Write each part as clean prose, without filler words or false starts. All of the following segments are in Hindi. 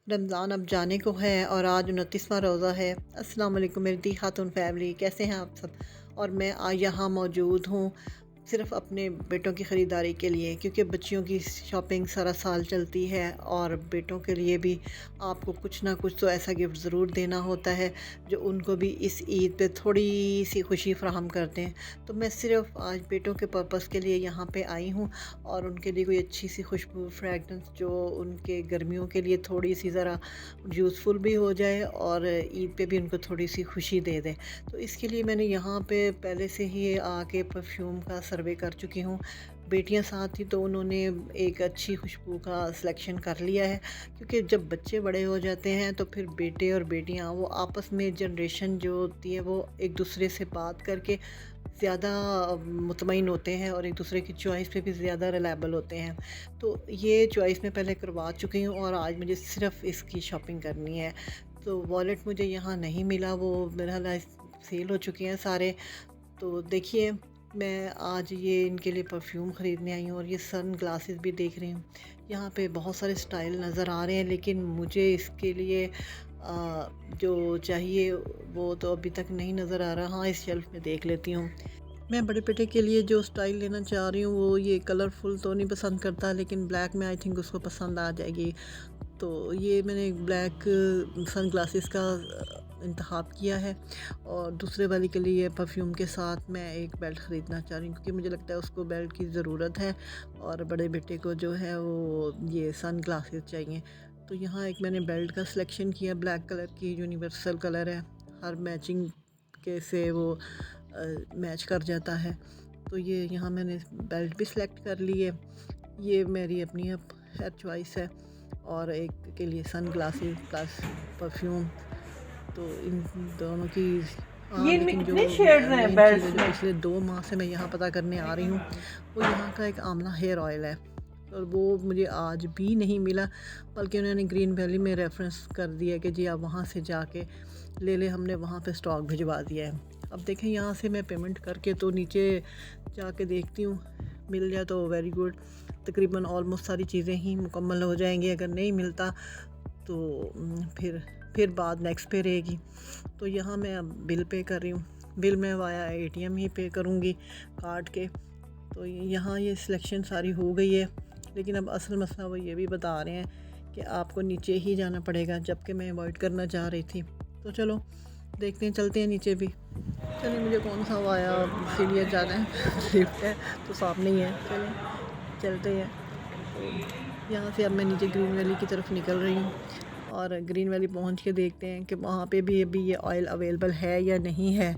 रमज़ान अब जाने को है और आज 29वां रोज़ा है। अस्सलाम वालेकुम मेरी दी खातून फैमिली, कैसे हैं आप सब? और मैं यहाँ मौजूद हूँ सिर्फ़ अपने बेटों की ख़रीदारी के लिए, क्योंकि बच्चियों की शॉपिंग सारा साल चलती है और बेटों के लिए भी आपको कुछ ना कुछ तो ऐसा गिफ्ट ज़रूर देना होता है जो उनको भी इस ईद पे थोड़ी सी खुशी फ़राहम करते हैं। तो मैं सिर्फ़ आज बेटों के पर्पस के लिए यहाँ पे आई हूँ और उनके लिए कोई अच्छी सी खुशबू फ्रेगरेंस जो उनके गर्मियों के लिए थोड़ी सी ज़रा यूज़फुल भी हो जाए और ईद पे भी उनको थोड़ी सी खुशी दे दे। तो इसके लिए मैंने यहाँ पे पहले से ही आके परफ्यूम का सर्वे कर चुकी हूँ। बेटियाँ साथ थी तो उन्होंने एक अच्छी खुशबू का सिलेक्शन कर लिया है, क्योंकि जब बच्चे बड़े हो जाते हैं तो फिर बेटे और बेटियाँ वो आपस में जनरेशन जो होती है वो एक दूसरे से बात करके ज़्यादा मुतमईन होते हैं और एक दूसरे की चॉइस पे भी ज़्यादा रिलायबल होते हैं। तो ये चॉइस मैं पहले करवा चुकी हूँ और आज मुझे सिर्फ़ इसकी शॉपिंग करनी है। तो वॉलेट मुझे यहाँ नहीं मिला, वो मेरा सेल हो चुके हैं सारे। तो देखिए, मैं आज ये इनके लिए परफ्यूम ख़रीदने आई हूँ और ये सन ग्लासेस भी देख रही हूँ। यहाँ पे बहुत सारे स्टाइल नज़र आ रहे हैं, लेकिन मुझे इसके लिए जो चाहिए वो तो अभी तक नहीं नज़र आ रहा। हाँ, इस शेल्फ़ में देख लेती हूँ। मैं बड़े बेटे के लिए जो स्टाइल लेना चाह रही हूँ वो ये कलरफुल तो नहीं पसंद करता, लेकिन ब्लैक में आई थिंक उसको पसंद आ जाएगी। तो ये मैंने ब्लैक सन ग्लासेस का इंतखाब किया है और दूसरे वाली के लिए परफ्यूम के साथ मैं एक बेल्ट ख़रीदना चाह रही हूँ, क्योंकि मुझे लगता है उसको बेल्ट की ज़रूरत है और बड़े बेटे को जो है वो ये सन ग्लासेस चाहिए। तो यहाँ एक मैंने बेल्ट का सिलेक्शन किया, ब्लैक कलर की यूनिवर्सल कलर है, हर मैचिंग के से वो मैच कर जाता है। तो ये यहाँ मैंने बेल्ट भी सिलेक्ट कर ली है। ये मेरी अपनी अब हेयर चॉइस है और एक के लिए सन ग्लासेस प्लस परफ्यूम। तो इन दोनों की हाँ, ये इनमें लेकिन जो कितने शेड्स हैं मेन चीज़ है बेल्ट्स जो में? पिछले 2 माह से मैं यहाँ पता करने आ रही हूँ, वो यहाँ का एक आंवला हेयर ऑयल है और वो मुझे आज भी नहीं मिला, बल्कि उन्होंने ग्रीन वैली में रेफ़रेंस कर दिया कि जी आप वहाँ से जाके ले लें, हमने वहाँ पे स्टॉक भिजवा दिया है। अब देखें, यहाँ से मैं पेमेंट करके तो नीचे जाके देखती हूँ, मिल जाए तो वेरी गुड। तकरीबन ऑलमोस्ट सारी चीज़ें ही मुकम्मल हो जाएँगी, अगर नहीं मिलता तो फिर बात नेक्स्ट पे रहेगी। तो यहाँ मैं अब बिल पे कर रही हूँ। बिल मैं वाया एटीएम ही पे करूँगी कार्ड के। तो यहाँ ये सिलेक्शन सारी हो गई है, लेकिन अब असल मसला वो ये भी बता रहे हैं कि आपको नीचे ही जाना पड़ेगा, जबकि मैं अवॉइड करना चाह रही थी। तो चलो देखते हैं, चलते हैं नीचे भी। चलिए, मुझे कौन सा वाया सीढ़ियाँ जाना है लिफ्ट है तो सामने ही है, चलें चलते हैं। तो यहाँ से अब मैं नीचे ग्रीन वैली की तरफ निकल रही हूँ और ग्रीन वैली पहुँच के देखते हैं कि वहाँ पे भी अभी ये ऑयल अवेलेबल है या नहीं है।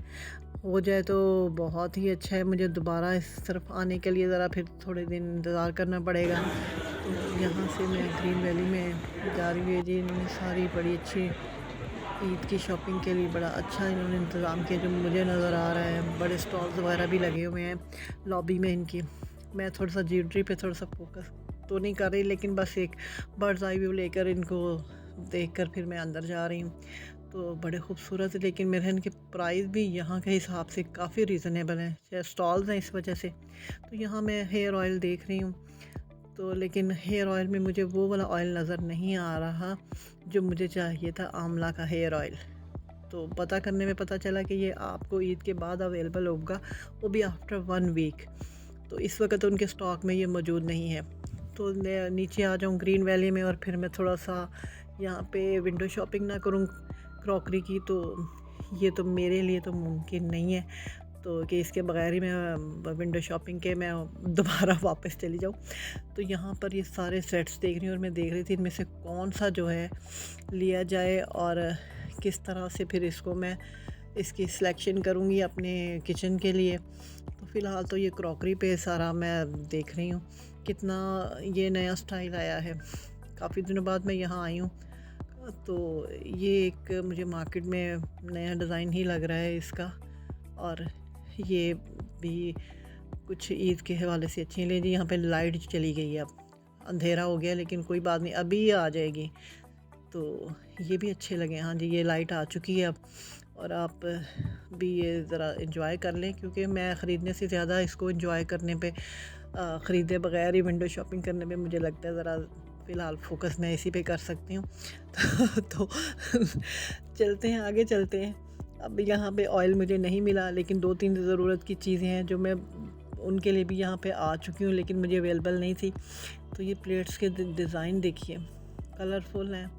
हो जाए तो बहुत ही अच्छा है, मुझे दोबारा इस तरफ आने के लिए ज़रा फिर थोड़े दिन इंतज़ार करना पड़ेगा। तो यहाँ से मैं ग्रीन वैली में जा रही हूँ। जी, इन्होंने सारी बड़ी अच्छी ईद की शॉपिंग के लिए बड़ा अच्छा इन्होंने इंतज़ाम किया, जो मुझे नज़र आ रहा है। बड़े स्टॉल्स वगैरह भी लगे हुए हैं लॉबी में इनकी। मैं थोड़ा सा ज्वेलरी पे थोड़ा सा फोकस तो नहीं कर रही, लेकिन बस एक बर्ड्स आई व्यू लेकर इनको देखकर फिर मैं अंदर जा रही हूँ। तो बड़े खूबसूरत है, लेकिन मेरे इनके प्राइस भी यहाँ के हिसाब से काफ़ी रीज़नेबल हैं, चाहे स्टॉल्स हैं इस वजह से। तो यहाँ मैं हेयर ऑयल देख रही हूँ, तो लेकिन हेयर ऑयल में मुझे वो वाला ऑयल नज़र नहीं आ रहा जो मुझे चाहिए था, आंवला का हेयर ऑयल। तो पता करने में पता चला कि ये आपको ईद के बाद अवेलेबल होगा, वो भी आफ्टर 1 वीक। तो इस वक्त उनके स्टॉक में ये मौजूद नहीं है। तो मैं नीचे आ जाऊँ ग्रीन वैली में और फिर मैं थोड़ा सा यहाँ पे विंडो शॉपिंग ना करूँ क्रॉकरी की, तो ये तो मेरे लिए तो मुमकिन नहीं है, तो कि इसके बगैर ही मैं विंडो शॉपिंग के मैं दोबारा वापस चली जाऊँ। तो यहाँ पर ये सारे सेट्स देख रही हूँ और मैं देख रही थी इनमें से कौन सा जो है लिया जाए और किस तरह से फिर इसको मैं इसकी सिलेक्शन करूँगी अपने किचन के लिए। तो फ़िलहाल तो ये क्रॉकरी पे सारा मैं देख रही हूँ, कितना ये नया स्टाइल आया है। काफ़ी दिनों बाद मैं यहाँ आई हूँ, तो ये एक मुझे मार्केट में नया डिज़ाइन ही लग रहा है इसका। और ये भी कुछ ईद के हवाले से अच्छी है। जी, यहाँ पे लाइट चली गई है, अब अंधेरा हो गया, लेकिन कोई बात नहीं, अभी ये आ जाएगी। तो ये भी अच्छे लगे। हाँ जी, ये लाइट आ चुकी है अब, और आप भी ये ज़रा एंजॉय कर लें, क्योंकि मैं ख़रीदने से ज़्यादा इसको एंजॉय करने पे ख़रीदे बगैर ही विंडो शॉपिंग करने पे मुझे लगता है ज़रा फ़िलहाल फ़ोकस मैं इसी पे कर सकती हूँ। तो चलते हैं, आगे चलते हैं। अब यहाँ पे ऑयल मुझे नहीं मिला, लेकिन 2-3 ज़रूरत की चीज़ें हैं जो मैं उनके लिए भी यहाँ पे आ चुकी हूँ, लेकिन मुझे अवेलेबल नहीं थी। तो ये प्लेट्स के डिज़ाइन देखिए, कलरफुल हैं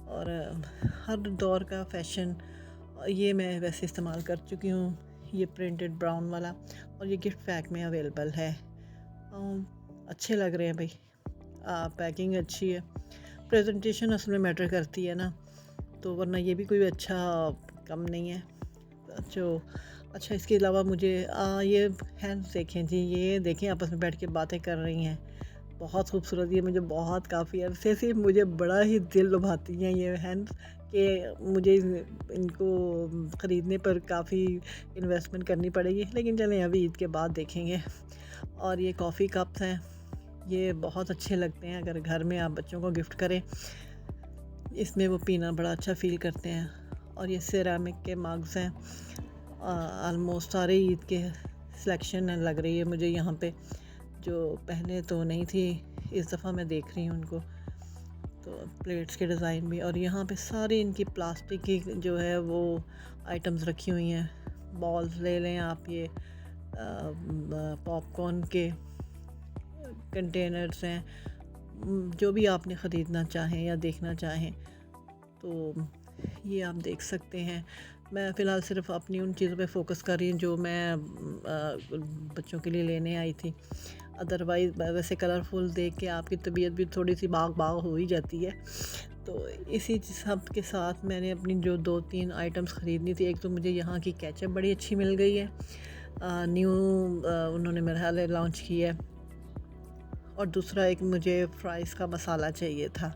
और हर दौर का फ़ैशन ये मैं वैसे इस्तेमाल कर चुकी हूँ। ये प्रिंटेड ब्राउन वाला और ये गिफ्ट पैक में अवेलेबल है। अच्छे लग रहे हैं भाई, पैकिंग अच्छी है, प्रेजेंटेशन असल में मैटर करती है ना, तो वरना ये भी कोई अच्छा कम नहीं है। जो अच्छा, इसके अलावा मुझे ये हैंड्स देखें जी, ये देखें आपस में बैठ के बातें कर रही हैं, बहुत खूबसूरत। ये मुझे बहुत काफ़ी अरसे से मुझे बड़ा ही दिल लुभाती हैं ये हैंड्स, कि मुझे इनको ख़रीदने पर काफ़ी इन्वेस्टमेंट करनी पड़ेगी, लेकिन चलें अभी ईद के बाद देखेंगे। और ये कॉफ़ी कप्स हैं, ये बहुत अच्छे लगते हैं अगर घर में आप बच्चों को गिफ्ट करें, इसमें वो पीना बड़ा अच्छा फ़ील करते हैं। और ये सिरेमिक के मग्स हैं, ऑलमोस्ट सारे ईद के सिलेक्शन लग रही है मुझे यहाँ पे, जो पहले तो नहीं थी, इस दफ़ा मैं देख रही हूँ उनको। तो प्लेट्स के डिज़ाइन भी, और यहाँ पे सारी इनकी प्लास्टिक की जो है वो आइटम्स रखी हुई हैं। बॉल्स ले लें आप, ये पॉपकॉर्न के कंटेनर्स हैं, जो भी आपने ख़रीदना चाहें या देखना चाहें तो ये आप देख सकते हैं। मैं फ़िलहाल सिर्फ अपनी उन चीज़ों पे फ़ोकस कर रही हूँ जो मैं बच्चों के लिए लेने आई थी। अदरवाइज़ वैसे कलरफुल देख के आपकी तबीयत भी थोड़ी सी बाग हो ही जाती है। तो इसी सब के साथ मैंने अपनी जो 2-3 आइटम्स ख़रीदनी थी, एक तो मुझे यहाँ की केचप बड़ी अच्छी मिल गई है, न्यू उन्होंने मेरे ख्याल लॉन्च की है, और दूसरा एक मुझे फ्राइज़ का मसाला चाहिए था,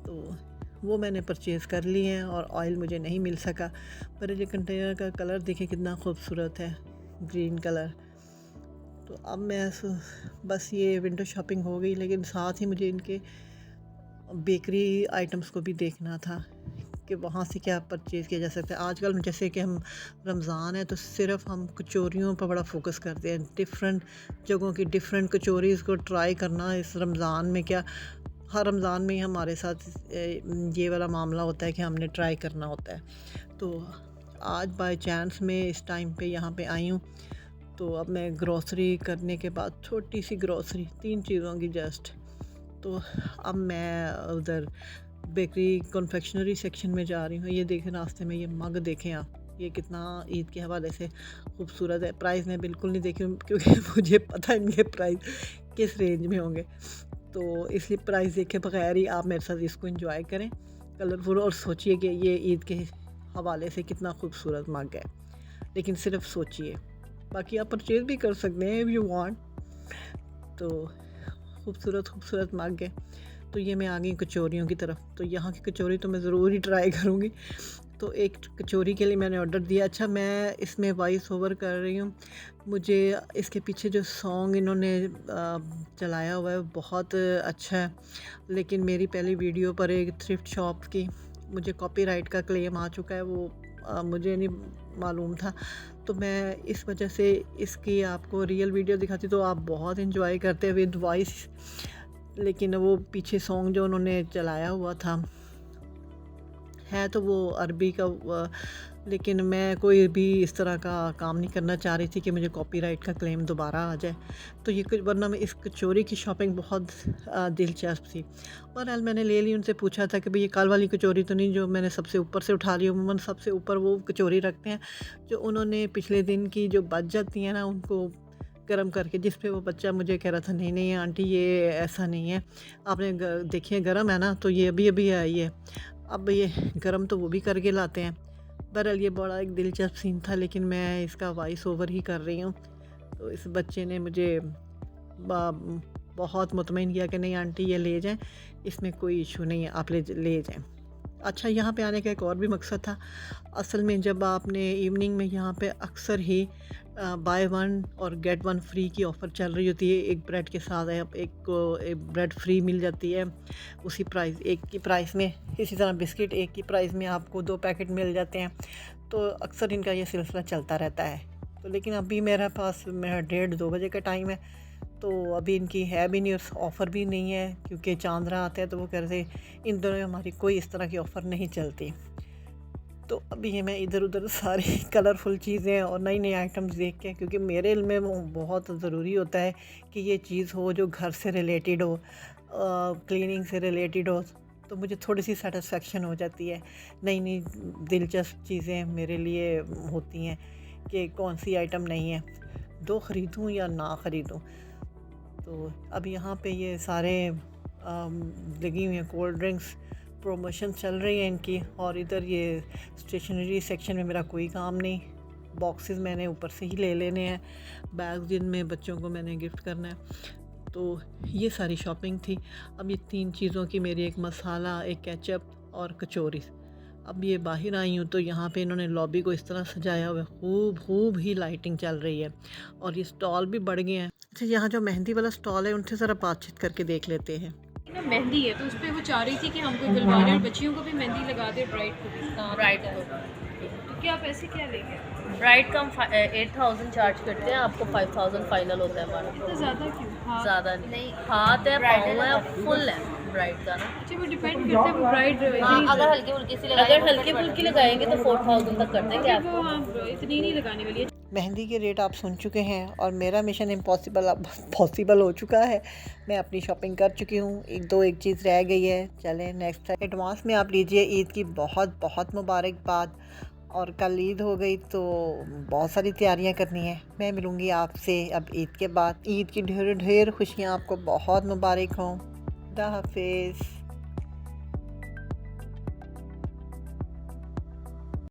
तो वो मैंने परचेज़ कर लिए हैं। और ऑयल मुझे नहीं मिल सका, पर ये कंटेनर का कलर देखिए कितना खूबसूरत है, ग्रीन कलर। तो अब मैं बस ये विंडो शॉपिंग हो गई, लेकिन साथ ही मुझे इनके बेकरी आइटम्स को भी देखना था कि वहाँ से क्या परचेज़ किया जा सकता है। आजकल जैसे कि हम रमज़ान है तो सिर्फ हम कचौरियों पर बड़ा फोकस करते हैं, डिफरेंट जगहों की डिफरेंट कचौरीज़ को ट्राई करना इस रमज़ान में, क्या हर रमज़ान में ही हमारे साथ ये वाला मामला होता है कि हमने ट्राई करना होता है। तो आज बाय चांस मैं इस टाइम पे यहाँ पे आई हूँ, तो अब मैं ग्रॉसरी करने के बाद, छोटी सी ग्रॉसरी 3 चीज़ों की जस्ट, तो अब मैं उधर बेकरी कन्फेक्शनरी सेक्शन में जा रही हूँ। ये देखें, रास्ते में ये मग देखें आप, ये कितना ईद के हवाले से खूबसूरत है। प्राइस मैं बिल्कुल नहीं देखी क्योंकि मुझे पता है इनके प्राइस किस रेंज में होंगे, तो इसलिए प्राइस देखे बगैर ही आप मेरे साथ इसको एंजॉय करें, कलरफुल, और सोचिए कि ये ईद के हवाले से कितना खूबसूरत मग है। लेकिन सिर्फ सोचिए, बाकी आप परचेज़ भी कर सकते हैं इफ़ यू वांट। तो खूबसूरत मग है। तो ये मैं आ गई कचौरियों की तरफ, तो यहाँ की कचौरी तो मैं ज़रूर ही ट्राई करूँगी। तो एक कचौरी के लिए मैंने ऑर्डर दिया। अच्छा, मैं इसमें वॉइस ओवर कर रही हूँ, मुझे इसके पीछे जो सॉन्ग इन्होंने चलाया हुआ है बहुत अच्छा है, लेकिन मेरी पहली वीडियो पर एक थ्रिफ्ट शॉप की मुझे कॉपीराइट का क्लेम आ चुका है, वो मुझे नहीं मालूम था, तो मैं इस वजह से इसकी आपको रियल वीडियो दिखाती तो आप बहुत इन्जॉय करते विद वॉइस, लेकिन वो पीछे सॉन्ग जो उन्होंने चलाया हुआ था है तो वो अरबी का, लेकिन मैं कोई भी इस तरह का काम नहीं करना चाह रही थी कि मुझे कॉपीराइट का क्लेम दोबारा आ जाए। तो ये कुछ, वरना मैं इस कचौरी की शॉपिंग बहुत दिलचस्प थी। बहरहाल मैंने ले ली, उनसे पूछा था कि भाई ये कल वाली कचौरी तो नहीं जो मैंने सबसे ऊपर से उठा ली। अमूमन सबसे ऊपर वो कचौरी रखते हैं जो उन्होंने पिछले दिन की जो बच जाती हैं ना, उनको गर्म करके, जिस पे वो बच्चा मुझे कह रहा था नहीं नहीं आंटी ये ऐसा नहीं है, आपने देखिए गर्म है ना, तो ये अभी अभी आई है, अब ये गर्म तो वो भी करके लाते हैं। बहरहाल ये बड़ा एक दिलचस्प सीन था, लेकिन मैं इसका वॉइस ओवर ही कर रही हूँ। तो इस बच्चे ने मुझे बहुत मुतमईन किया कि नहीं आंटी ये ले जाएं, इसमें कोई इशू नहीं है, आप ले जाएं। अच्छा, यहाँ पे आने का एक और भी मकसद था। असल में जब आपने इवनिंग में यहाँ पे अक्सर ही बाय 1 और गेट 1 फ्री की ऑफ़र चल रही होती है, एक ब्रेड के साथ है, एक ब्रेड फ्री मिल जाती है उसी प्राइस, एक की प्राइस में। इसी तरह बिस्किट एक की प्राइस में आपको 2 पैकेट मिल जाते हैं। तो अक्सर इनका ये सिलसिला चलता रहता है। तो लेकिन अभी मेरे पास 1:30-2 बजे का टाइम है, तो अभी इनकी है भी नहीं और ऑफ़र भी नहीं है, क्योंकि चांद्रा आता है तो वो कहते इन दोनों में हमारी कोई इस तरह की ऑफ़र नहीं चलती। तो अभी ये मैं इधर उधर सारी कलरफुल चीज़ें और नई नई आइटम्स देख के, क्योंकि मेरे इल्म में वो बहुत ज़रूरी होता है कि ये चीज़ हो जो घर से रिलेटेड हो, क्लीनिंग से रिलेटेड हो, तो मुझे थोड़ी सी सेटिस्फेक्शन हो जाती है। नई नई दिलचस्प चीज़ें मेरे लिए होती हैं कि कौन सी आइटम नहीं है, दो ख़रीदूँ या ना ख़रीदूँ। तो अब यहाँ पे ये सारे लगी हुई हैं कोल्ड ड्रिंक्स, प्रमोशन चल रही है इनकी। और इधर ये स्टेशनरी सेक्शन में मेरा कोई काम नहीं, बॉक्सेस मैंने ऊपर से ही ले लेने हैं, बैग जिनमें बच्चों को मैंने गिफ्ट करना है। तो ये सारी शॉपिंग थी। अब ये 3 चीज़ों की मेरी, एक मसाला, एक केचप और कचौरी। अब ये बाहर आई हूँ तो यहाँ पे इन्होंने लॉबी को इस तरह सजाया हुआ है, खूब ही लाइटिंग चल रही है और ये स्टॉल भी बढ़ गए हैं। अच्छा, यहाँ जो मेहंदी वाला स्टॉल है उनसे ज़रा बातचीत करके देख लेते हैं। ना मेहंदी है तो उस पर वो चाह रही थी कि हमको बुलवा लें और बच्चियों को भी मेहंदी लगा दे, ब्राइड को भी। ब्राइड को तो क्या पैसे क्या लेंगे? ब्राइड का हम 8000 चार्ज करते हैं, आपको 5000 फाइनल होता है हमारा। तो ज़्यादा क्यों? हाँ। ज़्यादा नहीं, हाथ है, पाँव है, फुल है ब्राइड का ना। अच्छा, वो डिपेंड करता है वो ब्राइड। हाँ, अगर हल्की फुल्की लगाएंगे तो 4000 तक कर देंगे आपको। हाँ, इतनी नहीं लगाने वाली है। मेहंदी के रेट आप सुन चुके हैं और मेरा मिशन इम्पॉसिबल अब पॉसिबल हो चुका है। मैं अपनी शॉपिंग कर चुकी हूँ, एक चीज़ रह गई है। चलें नेक्स्ट टाइम। एडवांस में आप लीजिए ईद की बहुत मुबारकबाद। और कल ईद हो गई तो बहुत सारी तैयारियां करनी है। मैं मिलूँगी आपसे अब ईद के बाद। ईद की ढेर ढेर खुशियाँ आपको बहुत मुबारक हों। खुदा हाफिज़।